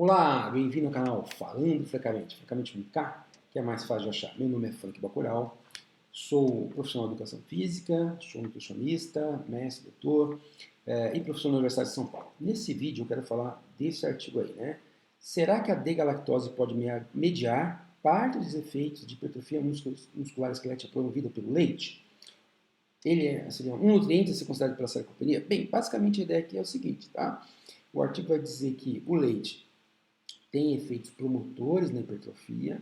Olá, bem-vindo ao canal Falando Francamente, francamente com K, que é mais fácil de achar. Meu nome é Frank Bacurau, sou profissional de educação física, sou nutricionista, mestre, doutor e professor da Universidade de São Paulo. Nesse vídeo eu quero falar desse artigo aí, né? Será que a D-galactose pode mediar parte dos efeitos de hipertrofia muscular esquelética promovida pelo leite? Ele seria um nutriente a ser considerado pela sarcopenia? Bem, basicamente a ideia aqui é o seguinte, tá? O artigo vai dizer que o leite tem efeitos promotores na hipertrofia,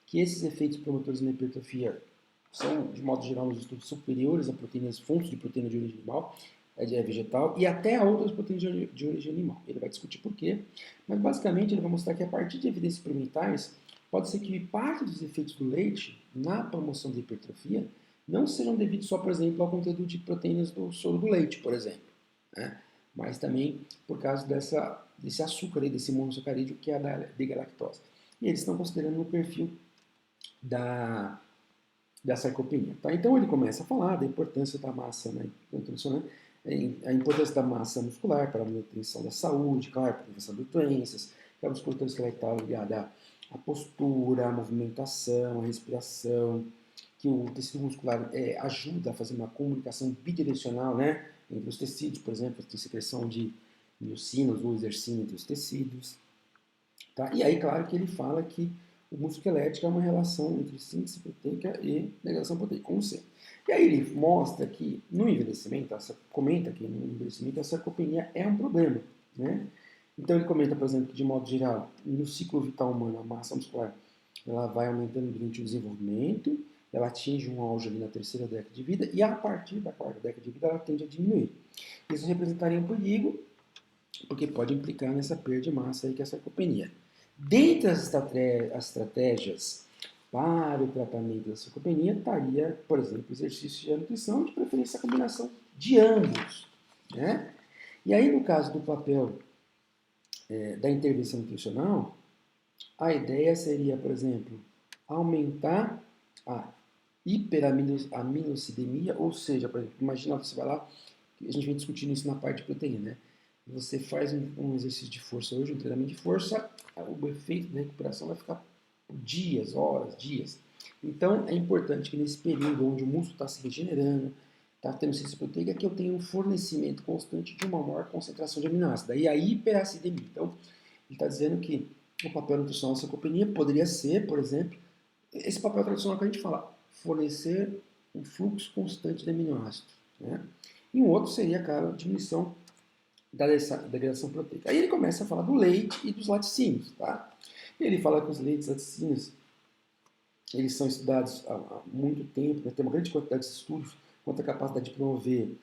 que esses efeitos promotores na hipertrofia são, de modo geral, nos estudos superiores a proteínas, fontes de proteína de origem animal, vegetal, e até a outras proteínas de origem animal. Ele vai discutir por quê, mas basicamente ele vai mostrar que a partir de evidências experimentais, pode ser que parte dos efeitos do leite na promoção da hipertrofia não sejam devidos só, por exemplo, ao conteúdo de proteínas do soro do leite, por exemplo, né? Mas também por causa desse açúcar, aí, desse monossacarídeo que é a D-galactose. E eles estão considerando o perfil da sarcopenia. Tá? Então ele começa a falar da importância da massa, né, a importância da massa muscular para a manutenção da saúde, claro, para a prevenção de doenças, que a musculatura esquelética está ligada à postura, à movimentação, à respiração, que o tecido muscular ajuda a fazer uma comunicação bidirecional, né, entre os tecidos, por exemplo, tem secreção de miocinas ou exercício entre os tecidos. Tá? E aí, claro que ele fala que o músculo esquelético é uma relação entre síntese proteica e degradação proteica, como sempre. E aí ele mostra que no envelhecimento, comenta que no envelhecimento a sarcopenia é um problema, né? Então ele comenta, por exemplo, que de modo geral, no ciclo vital humano, a massa muscular ela vai aumentando durante o desenvolvimento, ela atinge um auge ali na terceira década de vida e a partir da quarta década de vida ela tende a diminuir. Isso representaria um perigo, porque pode implicar nessa perda de massa aí que é a sarcopenia. Dentre as estratégias para o tratamento da sarcopenia estaria, por exemplo, exercício e a nutrição, de preferência a combinação de ambos, né? E aí, no caso do papel da intervenção nutricional, a ideia seria, por exemplo, aumentar a hiperaminocidemia, ou seja, por exemplo, imagina você vai lá, a gente vem discutindo isso na parte de proteína, né? Você faz um exercício de força hoje, um treinamento de força, o efeito da recuperação vai ficar por dias, horas, dias. Então é importante que nesse período onde o músculo está se regenerando, está tendo síntese proteica, que eu tenha um fornecimento constante de uma maior concentração de aminoácidos. Daí a hiperacidemia. Então, ele está dizendo que o papel nutricional da sarcopenia poderia ser, por exemplo, esse papel tradicional que a gente fala, fornecer um fluxo constante de aminoácidos. Né? E um outro seria, claro, a diminuição da degradação proteica. Aí ele começa a falar do leite e dos laticínios. Tá? E ele fala que os leites e laticínios eles são estudados há muito tempo, né? Tem uma grande quantidade de estudos quanto à capacidade de promover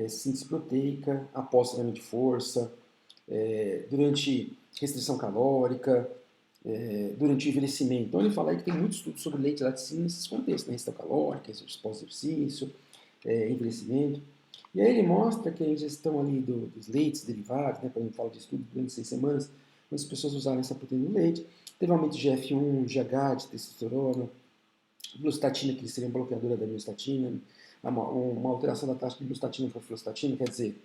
síntese proteica após treinamento de força, durante restrição calórica, durante o envelhecimento. Então ele fala aí que tem muito estudo sobre leite e laticínio nesses contextos, né? Restrição calórica, pós-exercício, envelhecimento. E aí ele mostra que a ingestão ali dos leites derivados, né, quando ele fala de estudo durante 6 semanas, quando as pessoas usarem essa proteína no leite, teve um aumento de GF1, GH, de testosterona, glustatina, que seria uma bloqueadora da miostatina, uma alteração da taxa de glustatina para fluostatina, quer dizer,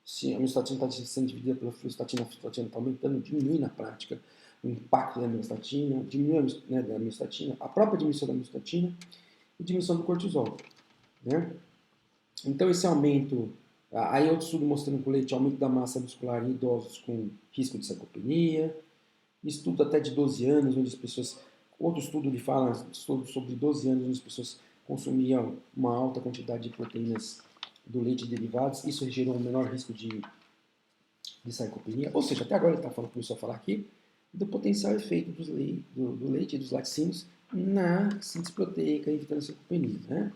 se a miostatina está sendo dividida pela fluostatina, a fluostatina está aumentando, diminui na prática o impacto da miostatina, diminui da miostatina, a própria diminuição da miostatina e diminuição do cortisol. Né? Então esse aumento, aí outro estudo mostrando que o leite aumento da massa muscular em idosos com risco de sarcopenia, estudo até de 12 anos, onde as pessoas, outro estudo ele fala sobre 12 anos, onde as pessoas consumiam uma alta quantidade de proteínas do leite e derivados, isso gerou um menor risco de sarcopenia, ou seja, até agora ele começou a falar aqui do potencial efeito do leite e dos laticínios na síntese proteica evitando a sarcopenia, né?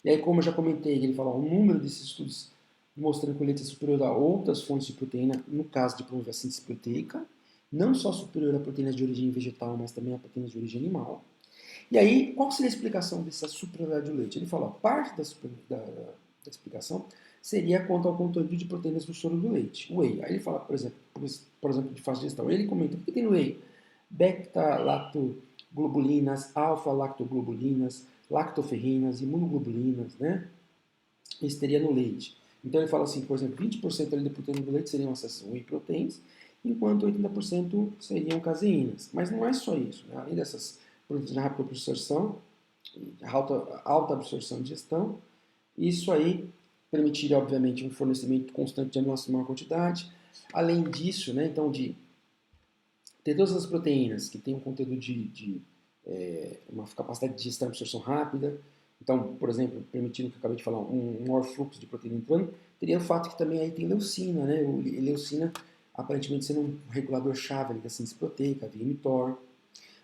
E aí, como eu já comentei, ele fala o número desses estudos mostrando que o leite é superior a outras fontes de proteína, no caso de promover a síntese proteica, não só superior a proteínas de origem vegetal, mas também a proteínas de origem animal. E aí, qual seria a explicação dessa superioridade do leite? Ele fala, parte da explicação seria quanto ao conteúdo de proteínas do soro do leite, o whey. Aí ele fala, por exemplo, de fácil digestão. Ele comenta, o que tem no whey? Beta-lactoglobulinas, alfa-lactoglobulinas, lactoferrinas, imunoglobulinas, né? Isso teria no leite. Então ele fala assim, por exemplo, 20% ali da proteína do leite seriam essas whey proteins enquanto 80% seriam caseínas. Mas não é só isso, né? Além dessas proteínas de rápida absorção, alta absorção e digestão, isso aí permitiria, obviamente, um fornecimento constante de aminoácidos em maior quantidade. Além disso, né, então, de ter todas as proteínas que têm um conteúdo de uma capacidade de digestão e absorção rápida. Então, por exemplo, permitindo que eu acabei de falar, um maior fluxo de proteína entrando, teria o fato que também aí tem leucina, né? Leucina aparentemente sendo um regulador-chave da síntese proteica, via mTOR.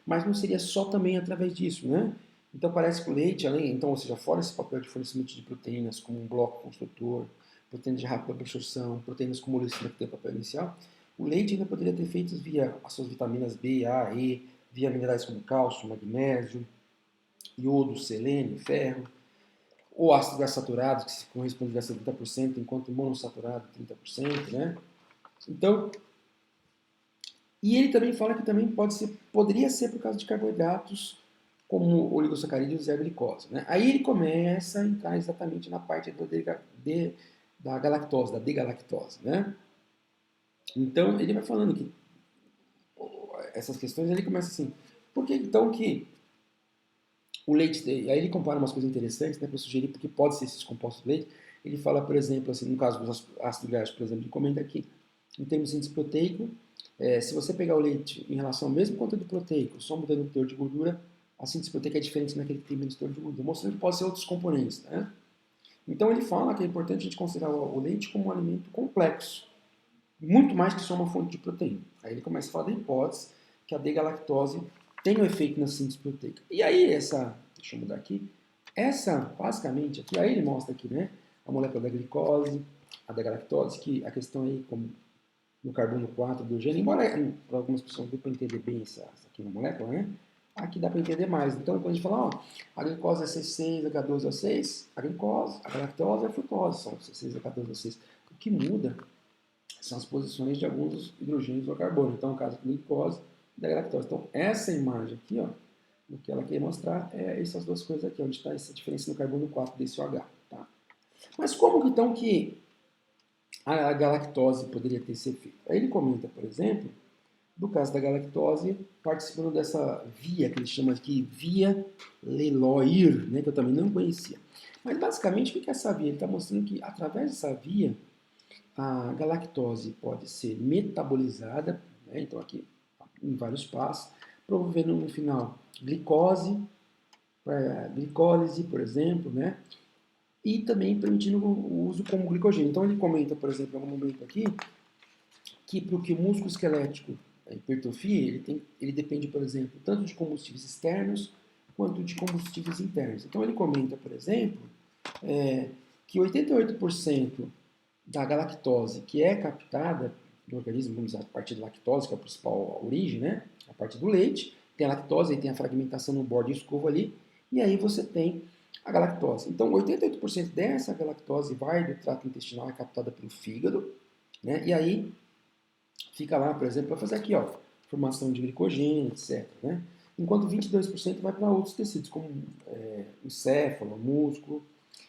Mas não seria só também através disso, né? Então parece que o leite, além, então, ou seja, fora esse papel de fornecimento de proteínas como um bloco construtor, proteínas de rápida absorção, proteínas como leucina que tem o papel inicial, o leite ainda poderia ter feito via as suas vitaminas B, A, E, via minerais como cálcio, magnésio, iodo, selênio, ferro, ou ácidos graxos saturados, que correspondem a 70%, enquanto monossaturado 30%, né? Então, e ele também fala que também poderia ser por causa de carboidratos, como oligosacarídeos e a glicose. Né? Aí ele começa a entrar exatamente na parte da galactose, da degalactose. Né? Então, ele vai falando que essas questões, ele começa assim, por que então que o leite, aí ele compara umas coisas interessantes, né, para sugerir porque pode ser esses compostos de leite. Ele fala, por exemplo, assim, no caso dos ácidos graxos, por exemplo, ele comenta aqui, em termos de síntese proteico, se você pegar o leite em relação ao mesmo conteúdo proteico, só mudando o teor de gordura, a síntese proteica é diferente naquele que tem menos teor de gordura, mostrando que pode ser outros componentes. Né? Então ele fala que é importante a gente considerar o leite como um alimento complexo, muito mais que só uma fonte de proteína. Aí ele começa a falar da hipótese que a D-galactose tem um efeito na síntese proteica. E aí deixa eu mudar aqui, basicamente, aqui, aí ele mostra aqui, né, a molécula da glicose, a da galactose, que a questão aí, como no carbono 4 do gênero, embora para algumas pessoas dê para entender bem essa aqui na molécula, né, aqui dá para entender mais. Então, quando a gente fala, ó, a glicose é C6, H12O6, a galactose é a frutose, são C6, H12O6. O que muda são as posições de alguns hidrogênios do carbono. Então, no caso da glicose e da galactose. Então, essa imagem aqui, ó, o que ela quer mostrar é essas duas coisas aqui, onde está essa diferença no carbono 4 desse OH. Tá? Mas como que, então que a galactose poderia ter esse efeito? Aí ele comenta, por exemplo, do caso da galactose, participando dessa via, que ele chama aqui via Leloir, né, que eu também não conhecia. Mas basicamente o que é essa via? Ele está mostrando que através dessa via, a galactose pode ser metabolizada, né, então aqui em vários passos, promovendo no final glicólise, por exemplo, né, e também permitindo o uso como glicogênio. Então ele comenta, por exemplo, em algum momento aqui, que para o que o músculo esquelético hipertrofia, ele depende, por exemplo, tanto de combustíveis externos quanto de combustíveis internos. Então ele comenta, por exemplo, que 88% da galactose que é captada do organismo, vamos dizer, a partir da lactose, que é a principal origem, né? A partir do leite, tem a lactose, aí tem a fragmentação no bordo de escova ali, e aí você tem a galactose. Então, 88% dessa galactose vai do trato intestinal, é captada pelo fígado, né? E aí fica lá, por exemplo, para fazer aqui, ó, formação de glicogênio, etc. Né? Enquanto 22% vai para outros tecidos, como o encéfalo, o músculo.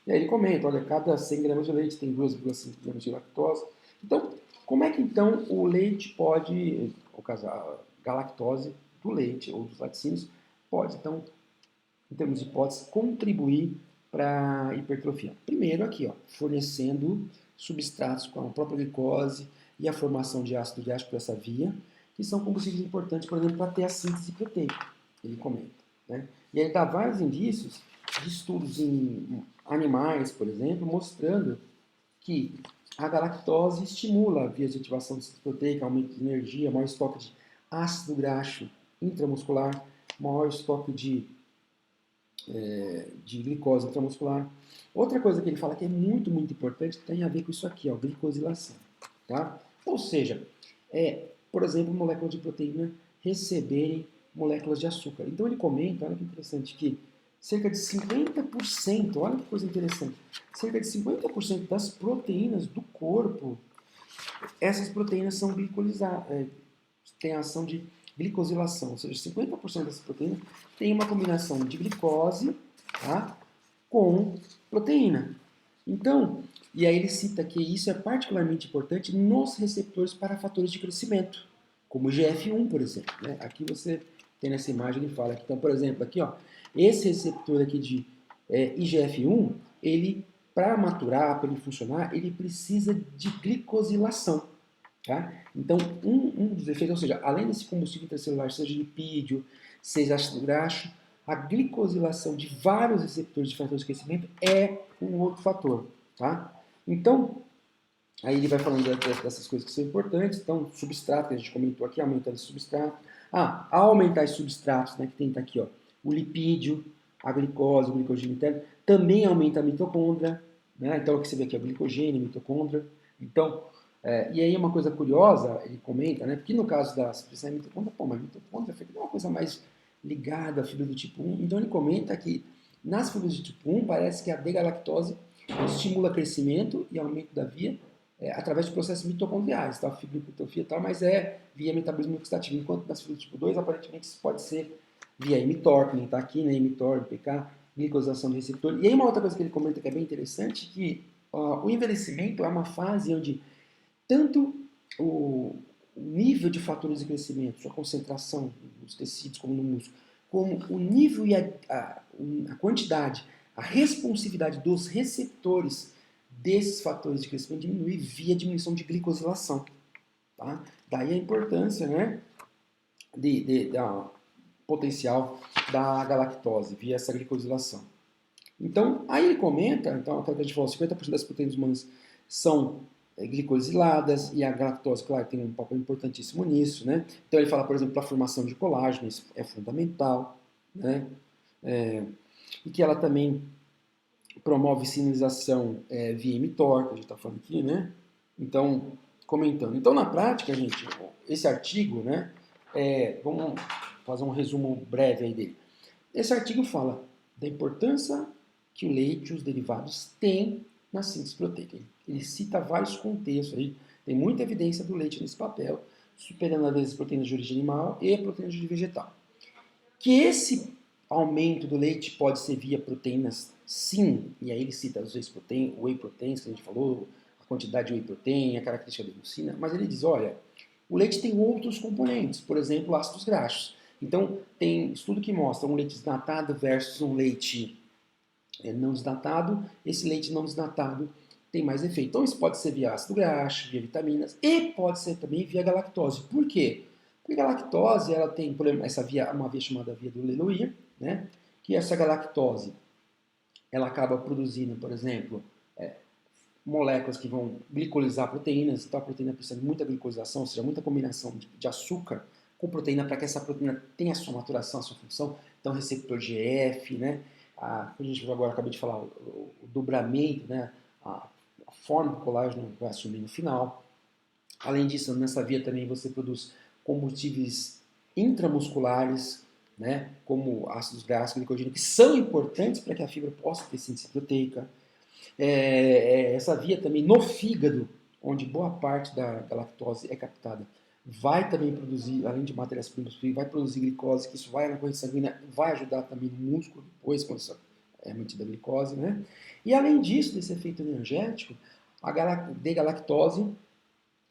E aí ele comenta, olha, cada 100 gramas de leite tem 2,5 gramas de lactose. Então, como é que então o leite pode, ou caso a galactose do leite ou dos laticínios, pode então, em termos de hipótese, contribuir para a hipertrofia? Primeiro aqui, ó, fornecendo substratos com a própria glicose e a formação de ácido gástrico por essa via, que são combustíveis importantes, por exemplo, para ter a síntese proteica, ele comenta. Né? E ele dá vários indícios de estudos em animais, por exemplo, mostrando que a galactose estimula vias de ativação de síntese proteica, aumento de energia, maior estoque de ácido graxo intramuscular, maior estoque de glicose intramuscular. Outra coisa que ele fala que é muito, muito importante tem a ver com isso aqui, ó, glicosilação. Tá? Ou seja, por exemplo, moléculas de proteína receberem moléculas de açúcar. Então ele comenta, olha que interessante, que cerca de 50%, olha que coisa interessante, cerca de 50% das proteínas do corpo, essas proteínas são glicolizadas, têm a ação de glicosilação, ou seja, 50% dessas proteínas tem uma combinação de glicose, tá, com proteína. Então, E aí ele cita que isso é particularmente importante nos receptores para fatores de crescimento, como o GF1, por exemplo. Né? Aqui você tem nessa imagem, ele fala que, então, por exemplo, aqui, ó, esse receptor aqui de IGF-1, ele, para maturar, para ele funcionar, ele precisa de glicosilação. Tá? Então, um dos efeitos, ou seja, além desse combustível intracelular, seja lipídio, seja ácido graxo, a glicosilação de vários receptores de fatores de crescimento é um outro fator. Tá? Então, aí ele vai falando dessas coisas que são importantes. Então, substrato, que a gente comentou aqui, aumentando esse substrato. Ao aumentar esses substratos, né, que tem tá aqui, ó, o lipídio, a glicose, o glicogênio interno, também aumenta a mitocôndria. Né? Então, aqui você vê aqui, o glicogênio, a mitocôndria. Então, e aí uma coisa curiosa, ele comenta, né, porque no caso da supressão da mitocôndria, mas a mitocôndria é uma coisa mais ligada à fibra do tipo 1. Então, ele comenta que nas fibras do tipo 1, parece que a D-galactose estimula crescimento e aumento da via, através de processos mitocondriais, tá? Fibra hipertrofia e tal, mas é via metabolismo oxidativo, enquanto nas fibras tipo 2, aparentemente isso pode ser via mTOR, que nem está aqui, né? mTOR, PK, glicosilação de receptor. E aí uma outra coisa que ele comenta que é bem interessante, que o envelhecimento é uma fase onde tanto o nível de fatores de crescimento, sua concentração nos tecidos como no músculo, como o nível e a quantidade, a responsividade dos receptores desses fatores de crescimento diminui via diminuição de glicosilação. Tá? Daí a importância, né, da potencial da galactose via essa glicosilação. Então, aí ele comenta, então, aquilo que a gente falou, 50% das proteínas humanas são glicosiladas e a galactose, claro, tem um papel importantíssimo nisso, né? Então ele fala, por exemplo, da formação de colágeno, isso é fundamental, né? E que ela também promove sinalização via mTOR, que a gente está falando aqui, né? Então, comentando. Então, na prática, gente, esse artigo, né? Vamos fazer um resumo breve aí dele. Esse artigo fala da importância que o leite e os derivados têm na síntese proteica. Ele cita vários contextos aí, tem muita evidência do leite nesse papel, superando às vezes proteínas de origem animal e proteínas de origem vegetal. Que esse aumento do leite pode ser via proteínas, sim, e aí ele cita as whey proteins, que a gente falou, a quantidade de whey protein, a característica da leucina, mas ele diz, olha, o leite tem outros componentes, por exemplo, ácidos graxos. Então, tem estudo que mostra um leite desnatado versus um leite não desnatado. Esse leite não desnatado tem mais efeito. Então, isso pode ser via ácido graxo, via vitaminas, e pode ser também via galactose. Por quê? Porque a galactose, ela tem essa via, uma via chamada via do Lelouille, né? Que essa galactose, ela acaba produzindo, por exemplo, moléculas que vão glicolizar proteínas. Então, a proteína precisa de muita glicolização, ou seja, muita combinação de açúcar com proteína para que essa proteína tenha a sua maturação, a sua função. Então, receptor GF, né? A gente viu agora, acabei de falar, o dobramento, né? A forma que o colágeno vai assumir no final. Além disso, nessa via também você produz combustíveis intramusculares, né? Como ácidos graxos, glicogênio, que são importantes para que a fibra possa ter síntese proteica. Essa via também no fígado, onde boa parte da lactose é captada, vai também produzir, além de matérias-primas, vai produzir glicose, que isso vai na corrente sanguínea, vai ajudar também no músculo, depois, quando é mantida a glicose, né? E além disso, desse efeito energético, a D-galactose,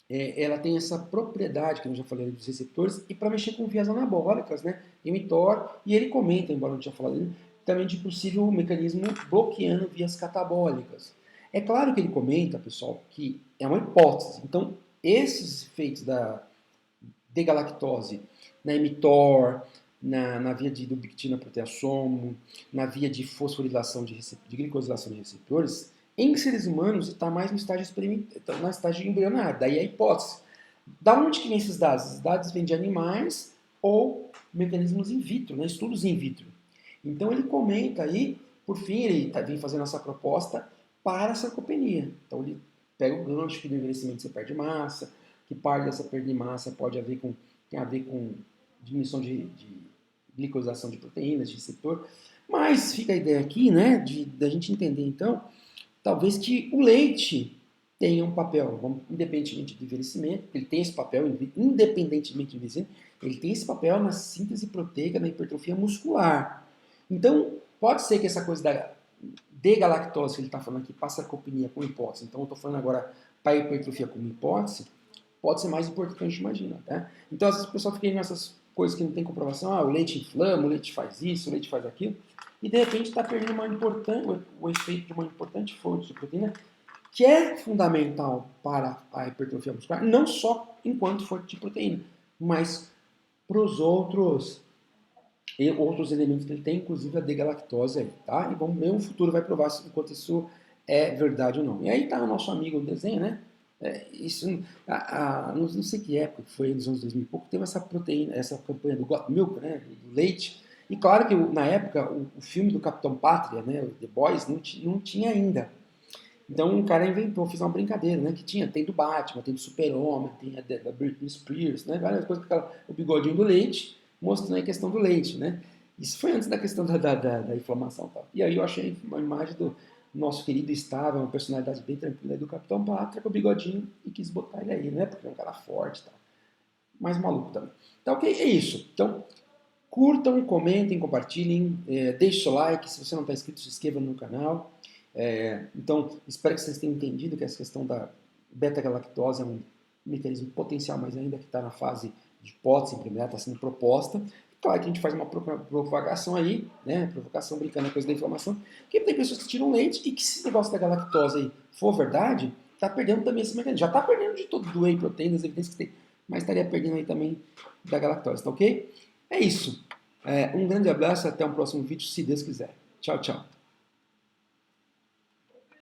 ela tem essa propriedade, que eu já falei dos receptores, e para mexer com vias anabólicas, né? mTOR, e ele comenta, embora eu não tinha falado dele, também de possível mecanismo bloqueando vias catabólicas. É claro que ele comenta, pessoal, que é uma hipótese. Então, esses efeitos da D-galactose na mTOR, na via de ubiquitina proteassomo, na via de fosforilação de glicosilação de receptores, em seres humanos está mais no estágio experimental, no estágio embrionário. Daí a hipótese. Da onde que vem esses dados? Esses dados vêm de animais ou mecanismos in vitro, né? Estudos in vitro. Então ele comenta aí, por fim, ele vem fazendo essa proposta para a sarcopenia. Então ele pega o gancho que do envelhecimento você perde massa, que parte dessa perda de massa tem a ver com diminuição de glicosilação de proteínas, de receptor. Mas fica a ideia aqui, né, da gente entender então, talvez que o leite tenha um papel, independentemente do envelhecimento, ele tem esse papel, independentemente do envelhecimento, ele tem esse papel na síntese proteica, na hipertrofia muscular. Então, pode ser que essa coisa da de galactose que ele está falando aqui para sarcopenia como hipótese, então eu estou falando agora para hipertrofia como hipótese, pode ser mais importante do que a gente imagina, tá? Então, às vezes o pessoal fica aí nessas coisas que não tem comprovação, o leite inflama, o leite faz isso, o leite faz aquilo, e de repente está perdendo o efeito de uma importante fonte de proteína que é fundamental para a hipertrofia muscular, não só enquanto fonte de proteína, mas para os outros elementos que ele tem, inclusive a D-galactose aí, tá? E vamos ver, o futuro vai provar se enquanto isso é verdade ou não. E aí tá o nosso amigo no desenho, né? Isso, não sei que época, foi nos anos 2000 e pouco, teve essa proteína, essa campanha do Got Milk, né? Do leite. E claro que na época o filme do Capitão Pátria, né? O The Boys, não tinha ainda. Então um cara inventou, fez uma brincadeira, né? Que tem do Batman, tem do Super-Homem, tem a da Britney Spears, né? Várias coisas com o bigodinho do leite, mostrando a questão do leite, né? Isso foi antes da questão da inflamação, tá? E aí eu achei uma imagem do nosso querido Estável, uma personalidade bem tranquila do Capitão Pátria com o bigodinho e quis botar ele aí, né? Porque é um cara forte e tal. Mais maluco também. Então, ok, é isso. Então, curtam, comentem, compartilhem, deixe seu like, se você não está inscrito, se inscreva no canal. Então, espero que vocês tenham entendido que essa questão da beta-galactose é um mecanismo potencial, mas ainda que está na fase de hipótese, está sendo proposta. Claro que a gente faz uma propagação aí, né? Provocação brincando com a coisa da inflamação, porque tem pessoas que tiram leite e que se esse negócio da galactose aí for verdade, está perdendo também esse mecanismo. Já está perdendo de todo do whey protein, das evidências que tem, mas estaria perdendo aí também da galactose, tá ok? É isso. Um grande abraço e até um próximo vídeo, se Deus quiser. Tchau, tchau.